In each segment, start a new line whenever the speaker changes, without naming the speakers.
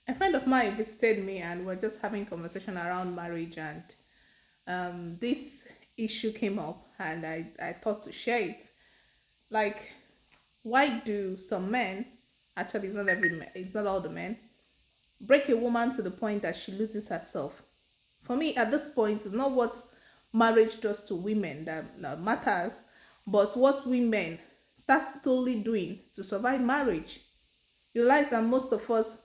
A friend of mine visited me and we're just having conversation around marriage, and this issue came up, and I thought to share it. Like, why do some men, actually it's not it's not all the men, break a woman to the point that she loses herself? For me, at this point, it's not what marriage does to women that matters, but what women start slowly doing to survive marriage. You realize that most of us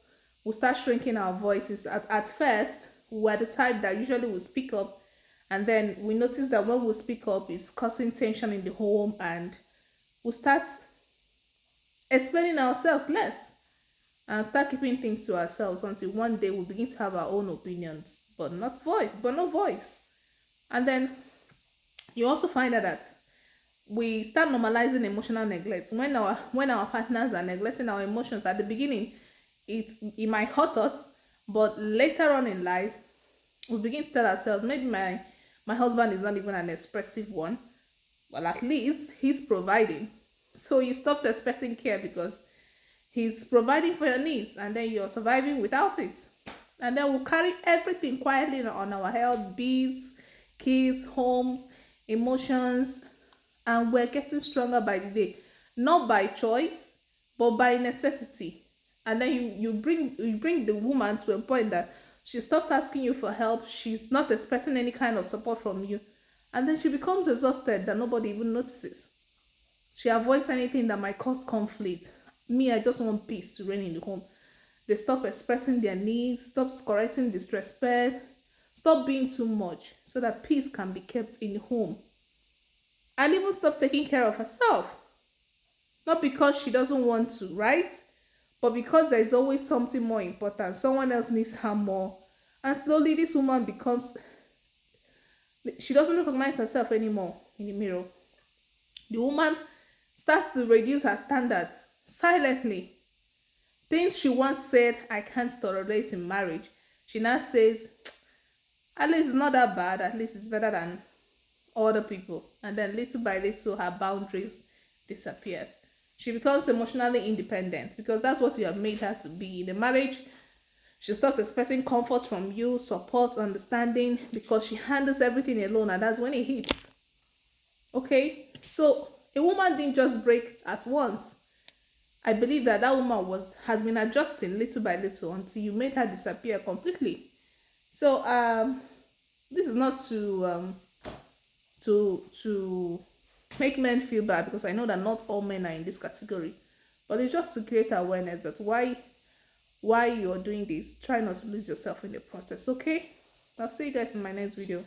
will start shrinking our voices. At first, we're the type that usually will speak up, and then we notice that when we speak up, it's causing tension in the home, and we start explaining ourselves less and start keeping things to ourselves until one day we begin to have our own opinions, but no voice. And then you also find out that we start normalizing emotional neglect when our partners are neglecting our emotions at the beginning. It might hurt us, but later on in life we begin to tell ourselves, maybe my husband is not even an expressive one, well, at least he's providing. So you stopped expecting care because he's providing for your needs, and then you're surviving without it. And then we'll carry everything quietly on our health, bills, kids, homes, emotions, and we're getting stronger by the day, not by choice, but by necessity. And then you bring the woman to a point that she stops asking you for help. She's not expecting any kind of support from you, and then she becomes exhausted that nobody even notices. She avoids anything that might cause conflict. Me, I just want peace to reign in the home. They stop expressing their needs, stop correcting disrespect, stop being too much so that peace can be kept in the home. And even stop taking care of herself. Not because she doesn't want to, right? But because there is always something more important. Someone else needs her more. And slowly this woman becomes, she doesn't recognize herself anymore in the mirror. The woman starts to reduce her standards silently. Things she once said, I can't tolerate in marriage, she now says, at least it's not that bad, at least it's better than other people. And then little by little, her boundaries disappears. She becomes emotionally independent because that's what you have made her to be. In the marriage, she stops expecting comfort from you, support, understanding, because she handles everything alone, and that's when it hits. Okay? So a woman didn't just break at once. I believe that that woman was has been adjusting little by little until you made her disappear completely. So this is not to make men feel bad, because I know that not all men are in this category, but it's just to create awareness that why you're doing this. Try not to lose yourself in the process. Okay, I'll see you guys in my next video.